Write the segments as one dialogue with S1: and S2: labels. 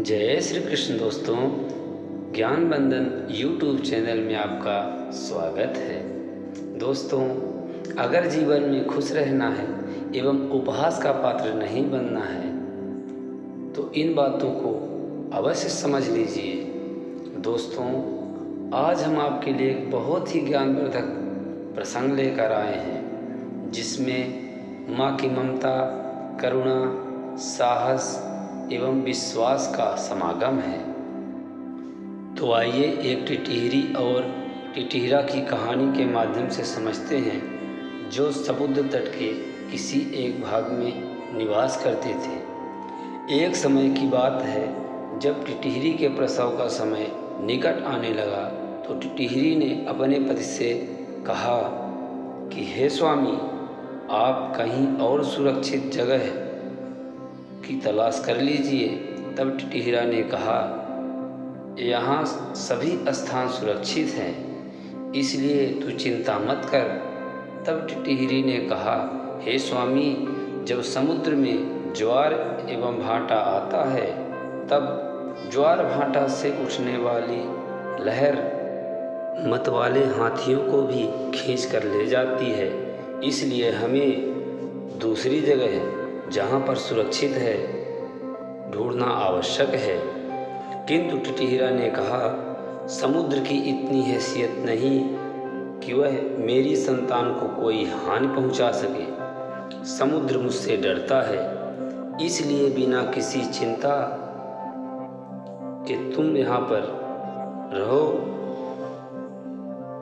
S1: जय श्री कृष्ण दोस्तों, ज्ञान बंधन यूट्यूब चैनल में आपका स्वागत है। दोस्तों, अगर जीवन में खुश रहना है एवं उपहास का पात्र नहीं बनना है तो इन बातों को अवश्य समझ लीजिए। दोस्तों, आज हम आपके लिए एक बहुत ही ज्ञानवर्धक प्रसंग लेकर आए हैं जिसमें माँ की ममता, करुणा, साहस एवं विश्वास का समागम है। तो आइए एक टिटहिरी और टिटहिरा की कहानी के माध्यम से समझते हैं, जो समुद्र तट के किसी एक भाग में निवास करते थे। एक समय की बात है, जब टिटहिरी के प्रसव का समय निकट आने लगा तो टिटहिरी ने अपने पति से कहा कि हे स्वामी, आप कहीं और सुरक्षित जगह की तलाश कर लीजिए। तब टिटहिरा ने कहा, यहाँ सभी स्थान सुरक्षित हैं, इसलिए तू चिंता मत कर। तब टिटहिरी ने कहा, हे स्वामी, जब समुद्र में ज्वार एवं भाटा आता है तब ज्वार भाटा से उठने वाली लहर मतवाले हाथियों को भी खींच कर ले जाती है, इसलिए हमें दूसरी जगह जहाँ पर सुरक्षित है ढूंढना आवश्यक है। किंतु टिटहिरा ने कहा, समुद्र की इतनी हैसियत नहीं कि वह मेरी संतान को कोई हानि पहुंचा सके। समुद्र मुझसे डरता है, इसलिए बिना किसी चिंता कि तुम यहाँ पर रहो,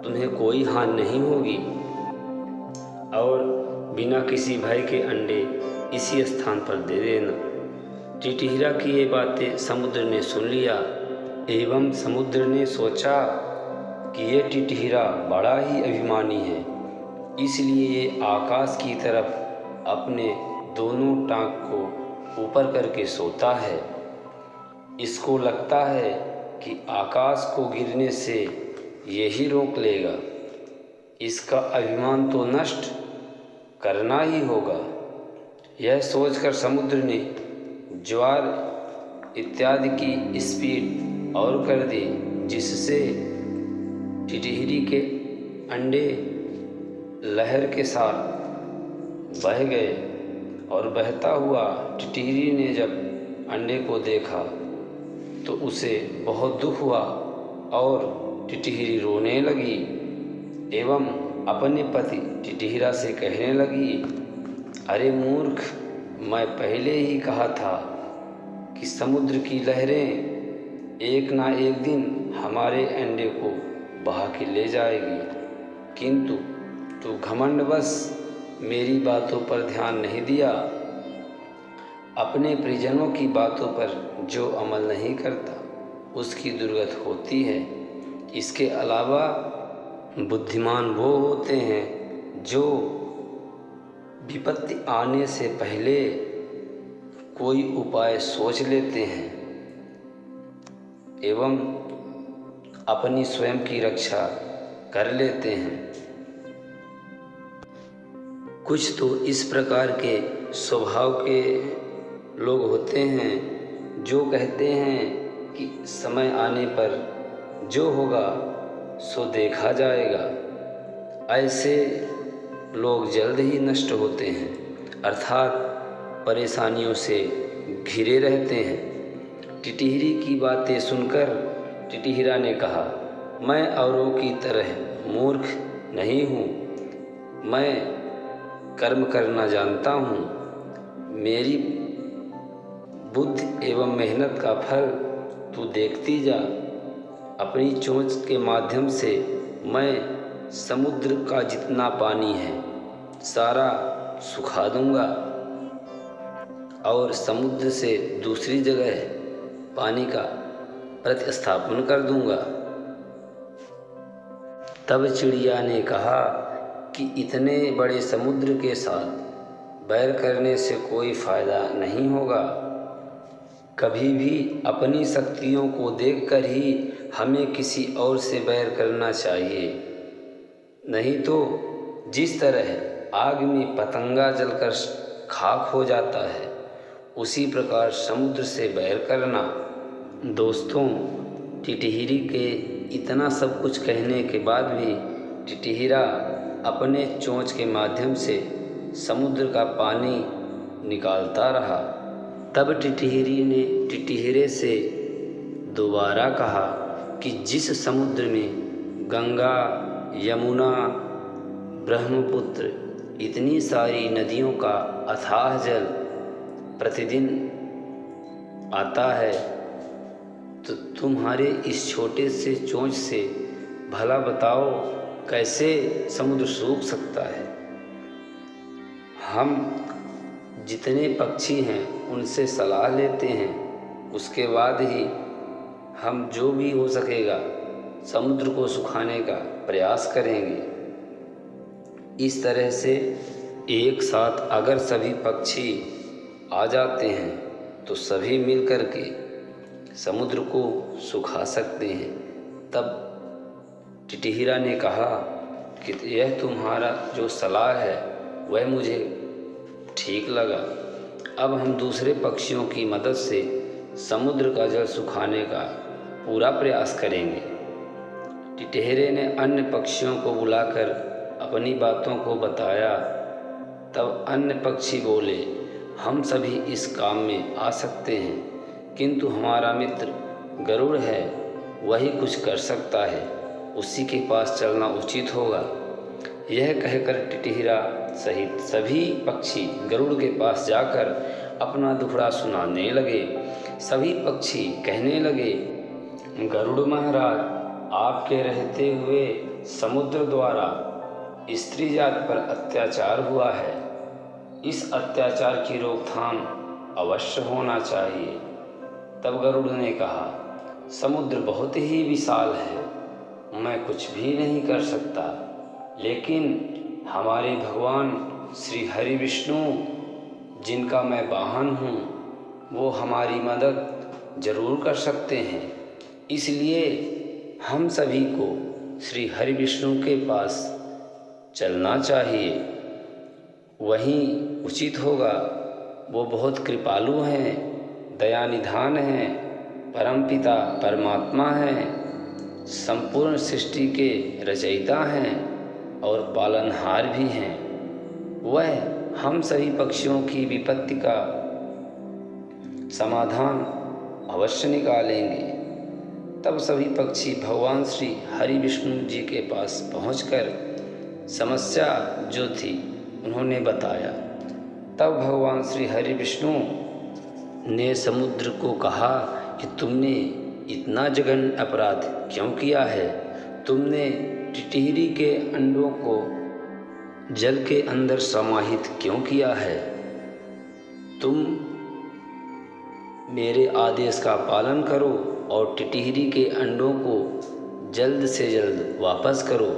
S1: तुम्हें कोई हानि नहीं होगी और बिना किसी भय के अंडे इसी स्थान पर दे देना। टिटहिरा की ये बातें समुद्र ने सुन लिया एवं समुद्र ने सोचा कि ये टिटहिरा बड़ा ही अभिमानी है, इसलिए ये आकाश की तरफ अपने दोनों टांग को ऊपर करके सोता है। इसको लगता है कि आकाश को गिरने से यही रोक लेगा, इसका अभिमान तो नष्ट करना ही होगा। यह सोचकर समुद्र ने ज्वार इत्यादि की स्पीड और कर दी, जिससे टिटहिरी के अंडे लहर के साथ बह गए और बहता हुआ टिटहिरी ने जब अंडे को देखा तो उसे बहुत दुख हुआ और टिटहिरी रोने लगी एवं अपने पति टिटहिरा से कहने लगी, अरे मूर्ख, मैं पहले ही कहा था कि समुद्र की लहरें एक ना एक दिन हमारे अंडे को बहा के ले जाएगी, किंतु तू घमंडवश मेरी बातों पर ध्यान नहीं दिया। अपने परिजनों की बातों पर जो अमल नहीं करता उसकी दुर्गति होती है। इसके अलावा बुद्धिमान वो होते हैं जो विपत्ति आने से पहले कोई उपाय सोच लेते हैं एवं अपनी स्वयं की रक्षा कर लेते हैं। कुछ तो इस प्रकार के स्वभाव के लोग होते हैं जो कहते हैं कि समय आने पर जो होगा सो देखा जाएगा। ऐसे लोग जल्द ही नष्ट होते हैं, अर्थात परेशानियों से घिरे रहते हैं। टिटहिरी की बातें सुनकर टिटहिरा ने कहा, मैं औरों की तरह मूर्ख नहीं हूँ, मैं कर्म करना जानता हूँ। मेरी बुद्धि एवं मेहनत का फल तू देखती जा। अपनी चोंच के माध्यम से मैं समुद्र का जितना पानी है सारा सुखा दूंगा और समुद्र से दूसरी जगह पानी का प्रतिस्थापन कर दूंगा। तब चिड़िया ने कहा कि इतने बड़े समुद्र के साथ बैर करने से कोई फायदा नहीं होगा। कभी भी अपनी शक्तियों को देखकर ही हमें किसी और से बैर करना चाहिए, नहीं तो जिस तरह आग में पतंगा जलकर खाक हो जाता है, उसी प्रकार समुद्र से बैर करना दोस्तों, टिटहिरी के इतना सब कुछ कहने के बाद भी टिटहिरा अपने चोंच के माध्यम से समुद्र का पानी निकालता रहा। तब टिटहिरी ने टिटहिरे से दोबारा कहा कि जिस समुद्र में गंगा, यमुना, ब्रह्मपुत्र इतनी सारी नदियों का अथाह जल प्रतिदिन आता है, तो तुम्हारे इस छोटे से चोंच से भला बताओ कैसे समुद्र सूख सकता है। हम जितने पक्षी हैं उनसे सलाह लेते हैं, उसके बाद ही हम जो भी हो सकेगा समुद्र को सुखाने का प्रयास करेंगे। इस तरह से एक साथ अगर सभी पक्षी आ जाते हैं तो सभी मिलकर के समुद्र को सुखा सकते हैं। तब टिटहिरा ने कहा कि यह तुम्हारा जो सलाह है वह मुझे ठीक लगा। अब हम दूसरे पक्षियों की मदद से समुद्र का जल सुखाने का पूरा प्रयास करेंगे। टिटहिरे ने अन्य पक्षियों को बुलाकर अपनी बातों को बताया। तब अन्य पक्षी बोले, हम सभी इस काम में आ सकते हैं, किंतु हमारा मित्र गरुड़ है, वही कुछ कर सकता है, उसी के पास चलना उचित होगा। यह कहकर टिटहिरा सहित सभी पक्षी गरुड़ के पास जाकर अपना दुखड़ा सुनाने लगे। सभी पक्षी कहने लगे, गरुड़ महाराज, आपके रहते हुए समुद्र द्वारा स्त्री जात पर अत्याचार हुआ है। इस अत्याचार की रोकथाम अवश्य होना चाहिए। तब गरुड़ ने कहा, समुद्र बहुत ही विशाल है, मैं कुछ भी नहीं कर सकता, लेकिन हमारे भगवान श्री हरि विष्णु, जिनका मैं वाहन हूँ, वो हमारी मदद जरूर कर सकते हैं। इसलिए हम सभी को श्री हरि विष्णु के पास चलना चाहिए, वहीं उचित होगा। वो बहुत कृपालु हैं, दयानिधान हैं, परमपिता परमात्मा हैं, संपूर्ण सृष्टि के रचयिता हैं और पालनहार भी हैं। वह हम सभी पक्षियों की विपत्ति का समाधान अवश्य निकालेंगे। तब सभी पक्षी भगवान श्री हरि विष्णु जी के पास पहुंचकर समस्या जो थी उन्होंने बताया। तब भगवान श्री हरि विष्णु ने समुद्र को कहा कि तुमने इतना जघन्य अपराध क्यों किया है? तुमने टिटहिरी के अंडों को जल के अंदर समाहित क्यों किया है? तुम मेरे आदेश का पालन करो और टिटहिरी के अंडों को जल्द से जल्द वापस करो।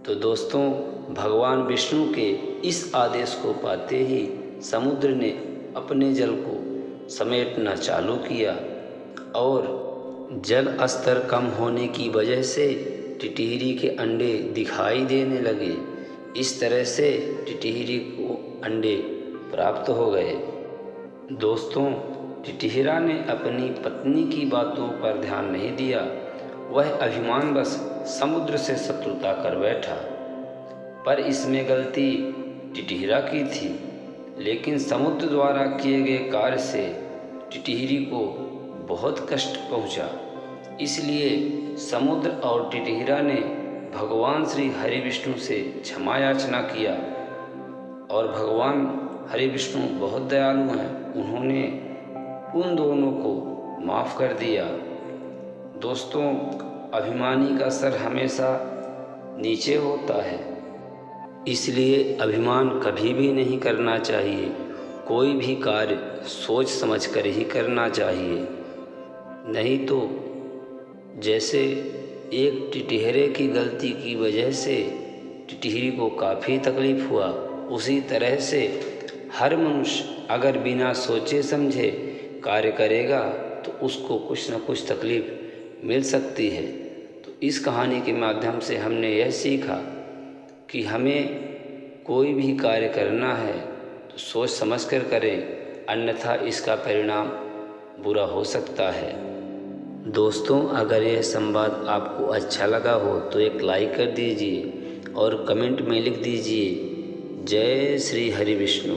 S1: तो दोस्तों, भगवान विष्णु के इस आदेश को पाते ही समुद्र ने अपने जल को समेटना चालू किया और जल स्तर कम होने की वजह से टिटहिरी के अंडे दिखाई देने लगे। इस तरह से टिटहिरी को अंडे प्राप्त हो गए। दोस्तों, टिटहिरा ने अपनी पत्नी की बातों पर ध्यान नहीं दिया। वह अभिमानवश समुद्र से शत्रुता कर बैठा। पर इसमें गलती टिटहिरा की थी, लेकिन समुद्र द्वारा किए गए कार्य से टिटहिरी को बहुत कष्ट पहुंचा। इसलिए समुद्र और टिटहिरा ने भगवान श्री हरि विष्णु से क्षमा याचना किया और भगवान हरि विष्णु बहुत दयालु हैं, उन्होंने उन दोनों को माफ़ कर दिया। दोस्तों, अभिमानी का सर हमेशा नीचे होता है, इसलिए अभिमान कभी भी नहीं करना चाहिए। कोई भी कार्य सोच समझ कर ही करना चाहिए, नहीं तो जैसे एक टिटहिरे की गलती की वजह से टिटहिरी को काफ़ी तकलीफ़ हुआ, उसी तरह से हर मनुष्य अगर बिना सोचे समझे कार्य करेगा तो उसको कुछ न कुछ तकलीफ़ मिल सकती है। तो इस कहानी के माध्यम से हमने यह सीखा कि हमें कोई भी कार्य करना है तो सोच समझ कर करें, अन्यथा इसका परिणाम बुरा हो सकता है। दोस्तों, अगर यह संवाद आपको अच्छा लगा हो तो एक लाइक कर दीजिए और कमेंट में लिख दीजिए जय श्री हरि विष्णु।